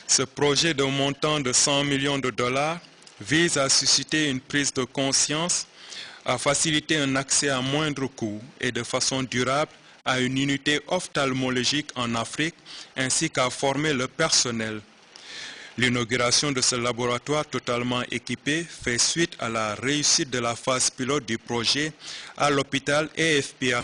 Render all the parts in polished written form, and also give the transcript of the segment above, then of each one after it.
Ce projet d'un montant de 100 millions de dollars vise à susciter une prise de conscience, à faciliter un accès à moindre coût et de façon durable à une unité ophtalmologique en Afrique, ainsi qu'à former le personnel. L'inauguration de ce laboratoire totalement équipé fait suite à la réussite de la phase pilote du projet à l'hôpital EFPA.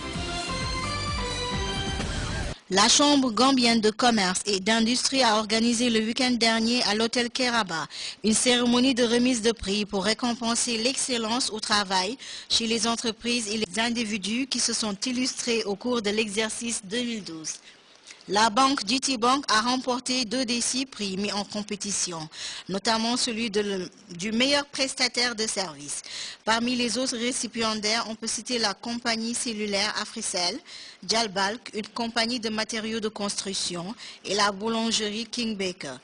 La Chambre gambienne de commerce et d'industrie a organisé le week-end dernier à l'hôtel Keraba une cérémonie de remise de prix pour récompenser l'excellence au travail chez les entreprises et les individus qui se sont illustrés au cours de l'exercice 2012. La banque GTBank a remporté 2 des 6 prix mis en compétition, notamment celui du meilleur prestataire de services. Parmi les autres récipiendaires, on peut citer la compagnie cellulaire Africell, Jalbalk, une compagnie de matériaux de construction, et la boulangerie King Baker.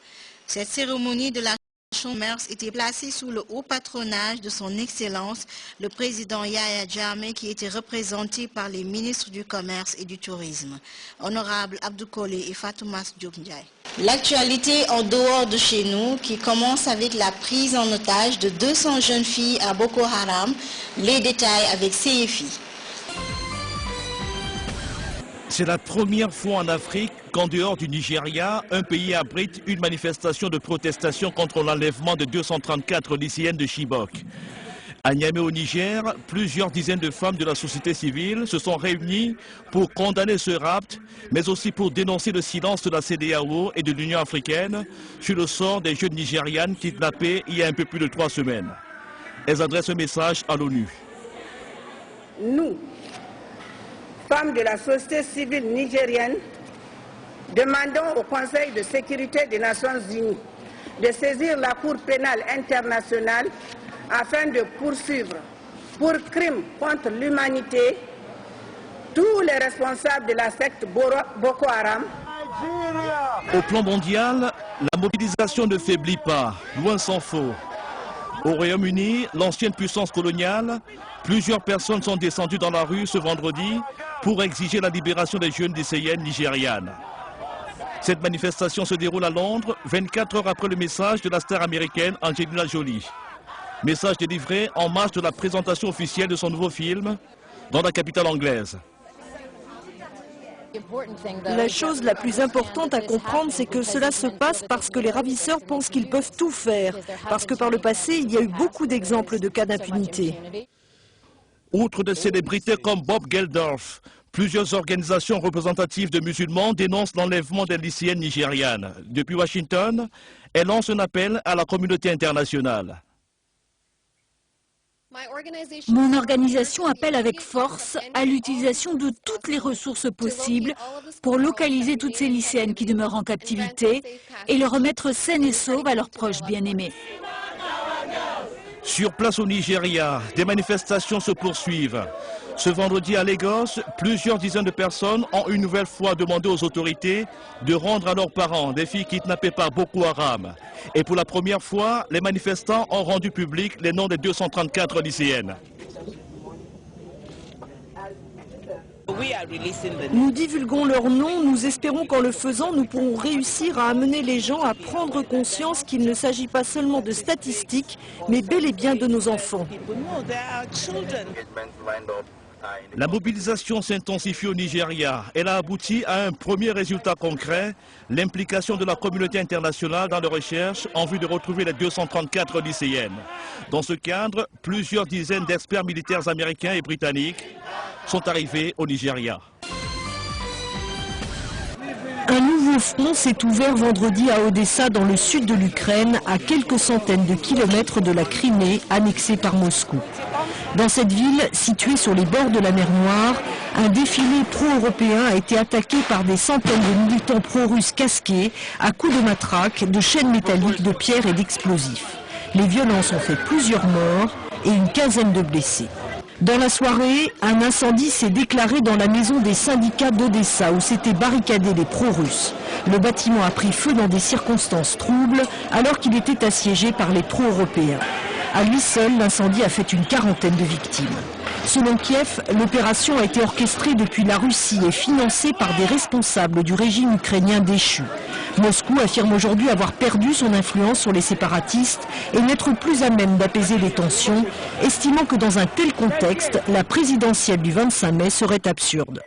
Cette cérémonie de la commerce était placée sous le haut patronage de son Excellence, le président Yahya Jammeh, qui était représenté par les ministres du Commerce et du Tourisme, Honorable Abdou Collé et Fatoumas Diop Ndiaye. L'actualité en dehors de chez nous, qui commence avec la prise en otage de 200 jeunes filles à Boko Haram. Les détails avec CFI. C'est la première fois en Afrique qu'en dehors du Nigeria, un pays abrite une manifestation de protestation contre l'enlèvement de 234 lycéennes de Chibok. À Niamey au Niger, plusieurs dizaines de femmes de la société civile se sont réunies pour condamner ce rapt, mais aussi pour dénoncer le silence de la CEDEAO et de l'Union africaine sur le sort des jeunes Nigérianes kidnappées il y a un peu plus de 3 semaines. Elles adressent un message à l'ONU. Nous, femmes de la société civile nigérienne, demandons au Conseil de sécurité des Nations Unies de saisir la Cour pénale internationale afin de poursuivre pour crimes contre l'humanité tous les responsables de la secte Boko Haram. Au plan mondial, la mobilisation ne faiblit pas, loin s'en faut. Au Royaume-Uni, l'ancienne puissance coloniale, plusieurs personnes sont descendues dans la rue ce vendredi pour exiger la libération des jeunes lycéennes nigérianes. Cette manifestation se déroule à Londres, 24 heures après le message de la star américaine Angelina Jolie. Message délivré en marge de la présentation officielle de son nouveau film dans la capitale anglaise. La chose la plus importante à comprendre, c'est que cela se passe parce que les ravisseurs pensent qu'ils peuvent tout faire, parce que par le passé, il y a eu beaucoup d'exemples de cas d'impunité. Outre des célébrités comme Bob Geldof, plusieurs organisations représentatives de musulmans dénoncent l'enlèvement des lycéennes nigérianes. Depuis Washington, elles lancent un appel à la communauté internationale. Mon organisation appelle avec force à l'utilisation de toutes les ressources possibles pour localiser toutes ces lycéennes qui demeurent en captivité et les remettre saines et sauves à leurs proches bien-aimés. Sur place au Nigeria, des manifestations se poursuivent. Ce vendredi à Lagos, plusieurs dizaines de personnes ont une nouvelle fois demandé aux autorités de rendre à leurs parents des filles kidnappées par Boko Haram. Et pour la première fois, les manifestants ont rendu public les noms des 234 lycéennes. Nous divulguons leurs noms, nous espérons qu'en le faisant, nous pourrons réussir à amener les gens à prendre conscience qu'il ne s'agit pas seulement de statistiques, mais bel et bien de nos enfants. La mobilisation s'intensifie au Nigeria. Elle a abouti à un premier résultat concret, l'implication de la communauté internationale dans les recherches en vue de retrouver les 234 lycéennes. Dans ce cadre, plusieurs dizaines d'experts militaires américains et britanniques sont arrivés au Nigeria. Un nouveau front s'est ouvert vendredi à Odessa, dans le sud de l'Ukraine, à quelques centaines de kilomètres de la Crimée, annexée par Moscou. Dans cette ville, située sur les bords de la mer Noire, un défilé pro-européen a été attaqué par des centaines de militants pro-russes casqués, à coups de matraque, de chaînes métalliques, de pierres et d'explosifs. Les violences ont fait plusieurs morts et une quinzaine de blessés. Dans la soirée, un incendie s'est déclaré dans la maison des syndicats d'Odessa où s'étaient barricadés les pro-russes. Le bâtiment a pris feu dans des circonstances troubles alors qu'il était assiégé par les pro-européens. À lui seul, l'incendie a fait une quarantaine de victimes. Selon Kiev, l'opération a été orchestrée depuis la Russie et financée par des responsables du régime ukrainien déchu. Moscou affirme aujourd'hui avoir perdu son influence sur les séparatistes et n'être plus à même d'apaiser les tensions, estimant que dans un tel contexte, la présidentielle du 25 mai serait absurde.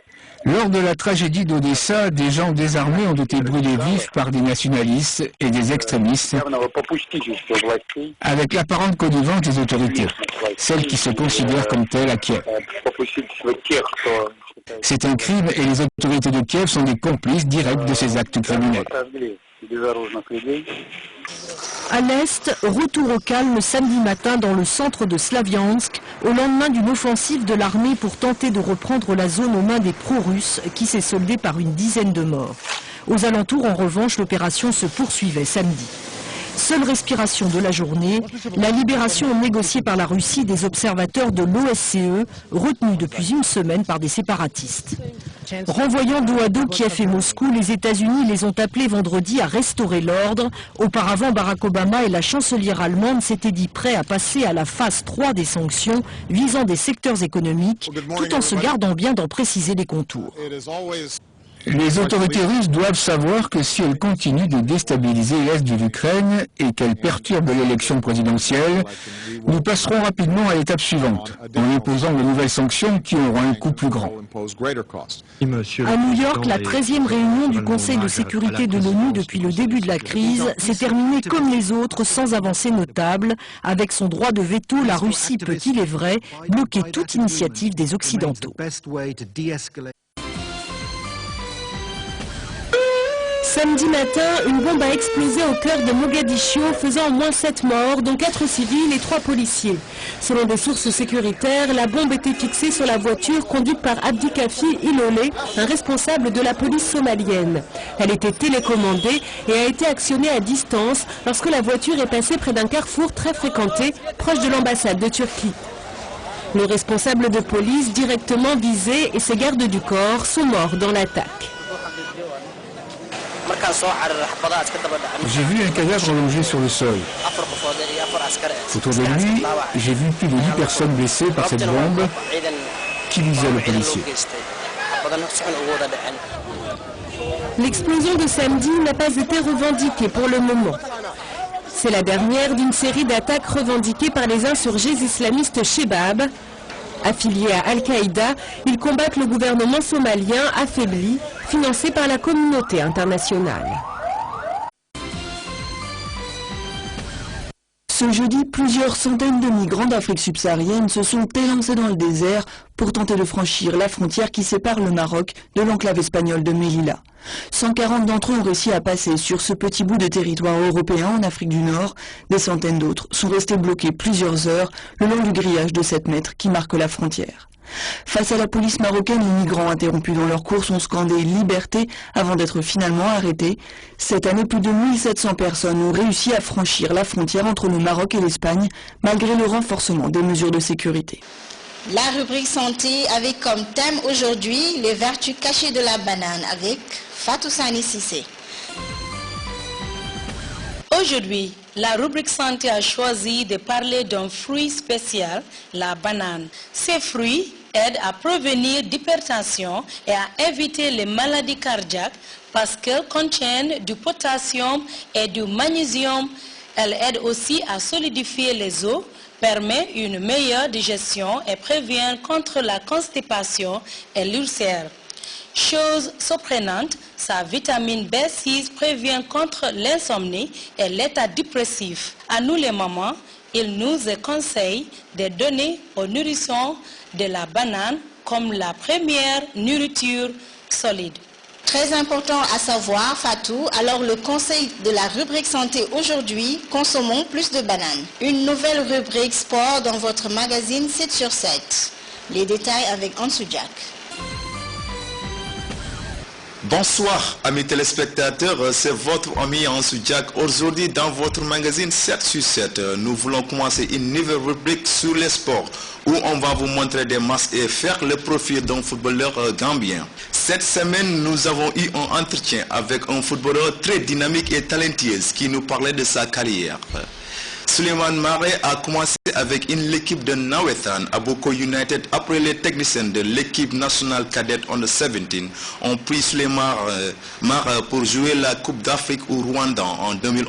Lors de la tragédie d'Odessa, des gens désarmés ont été brûlés vifs par des nationalistes et des extrémistes, avec l'apparente connivence des autorités, celles qui se considèrent comme telles à Kiev. C'est un crime et les autorités de Kiev sont des complices directs de ces actes criminels. À l'Est, retour au calme samedi matin dans le centre de Slaviansk, au lendemain d'une offensive de l'armée pour tenter de reprendre la zone aux mains des pro-russes qui s'est soldée par une dizaine de morts. Aux alentours, en revanche, l'opération se poursuivait samedi. Seule respiration de la journée, la libération négociée par la Russie des observateurs de l'OSCE, retenus depuis une semaine par des séparatistes. Renvoyant dos à dos Kiev et Moscou, les États-Unis les ont appelés vendredi à restaurer l'ordre. Auparavant, Barack Obama et la chancelière allemande s'étaient dit prêts à passer à la phase 3 des sanctions visant des secteurs économiques, tout en se gardant bien d'en préciser les contours. Les autorités russes doivent savoir que si elles continuent de déstabiliser l'Est de l'Ukraine et qu'elles perturbent l'élection présidentielle, nous passerons rapidement à l'étape suivante, en imposant de nouvelles sanctions qui auront un coût plus grand. À New York, la 13e réunion du Conseil de sécurité de l'ONU depuis le début de la crise s'est terminée comme les autres, sans avancée notable. Avec son droit de veto, la Russie peut, il est vrai, bloquer toute initiative des Occidentaux. Samedi matin, une bombe a explosé au cœur de Mogadiscio, faisant au moins 7 morts, dont 4 civils et 3 policiers. Selon des sources sécuritaires, la bombe était fixée sur la voiture conduite par Abdikafi Ilole, un responsable de la police somalienne. Elle était télécommandée et a été actionnée à distance lorsque la voiture est passée près d'un carrefour très fréquenté, proche de l'ambassade de Turquie. Le responsable de police directement visé et ses gardes du corps sont morts dans l'attaque. J'ai vu un cadavre allongé sur le sol. Autour de lui, j'ai vu plus de 10 personnes blessées par cette bombe qui visait le policier. L'explosion de samedi n'a pas été revendiquée pour le moment. C'est la dernière d'une série d'attaques revendiquées par les insurgés islamistes Shebab. Affiliés à Al-Qaïda, ils combattent le gouvernement somalien affaibli, financé par la communauté internationale. Ce jeudi, plusieurs centaines de migrants d'Afrique subsaharienne se sont élancés dans le désert pour tenter de franchir la frontière qui sépare le Maroc de l'enclave espagnole de Melilla. 140 d'entre eux ont réussi à passer sur ce petit bout de territoire européen en Afrique du Nord. Des centaines d'autres sont restés bloqués plusieurs heures le long du grillage de 7 mètres qui marque la frontière. Face à la police marocaine, les migrants interrompus dans leur course ont scandé « Liberté » avant d'être finalement arrêtés. Cette année, plus de 1700 personnes ont réussi à franchir la frontière entre le Maroc et l'Espagne, malgré le renforcement des mesures de sécurité. La rubrique santé avec comme thème aujourd'hui les vertus cachées de la banane avec Fatou Sani Sissé. Aujourd'hui, la rubrique santé a choisi de parler d'un fruit spécial, la banane. Ces fruits aident à prévenir l'hypertension et à éviter les maladies cardiaques parce qu'elles contiennent du potassium et du magnésium. Elles aident aussi à solidifier les os, permet une meilleure digestion et prévient contre la constipation et l'ulcère. Chose surprenante, sa vitamine B6 prévient contre l'insomnie et l'état dépressif. À nous les mamans, il nous est conseillé de donner aux nourrissons de la banane comme la première nourriture solide. Très important à savoir, Fatou, alors le conseil de la rubrique santé aujourd'hui, consommons plus de bananes. Une nouvelle rubrique sport dans votre magazine 7 sur 7. Les détails avec Ansou Jack. Bonsoir amis téléspectateurs, c'est votre ami Ansou Jack. Aujourd'hui dans votre magazine 7 sur 7, nous voulons commencer une nouvelle rubrique sur les sports où on va vous montrer des matchs et faire le profil d'un footballeur gambien. Cette semaine, nous avons eu un entretien avec un footballeur très dynamique et talentueux qui nous parlait de sa carrière. Souleymane Maré a commencé avec l'équipe de Nawethan à Boko United après les techniciens de l'équipe nationale cadette Under 17 ont pris sur les mares pour jouer la Coupe d'Afrique au Rwanda en 2011.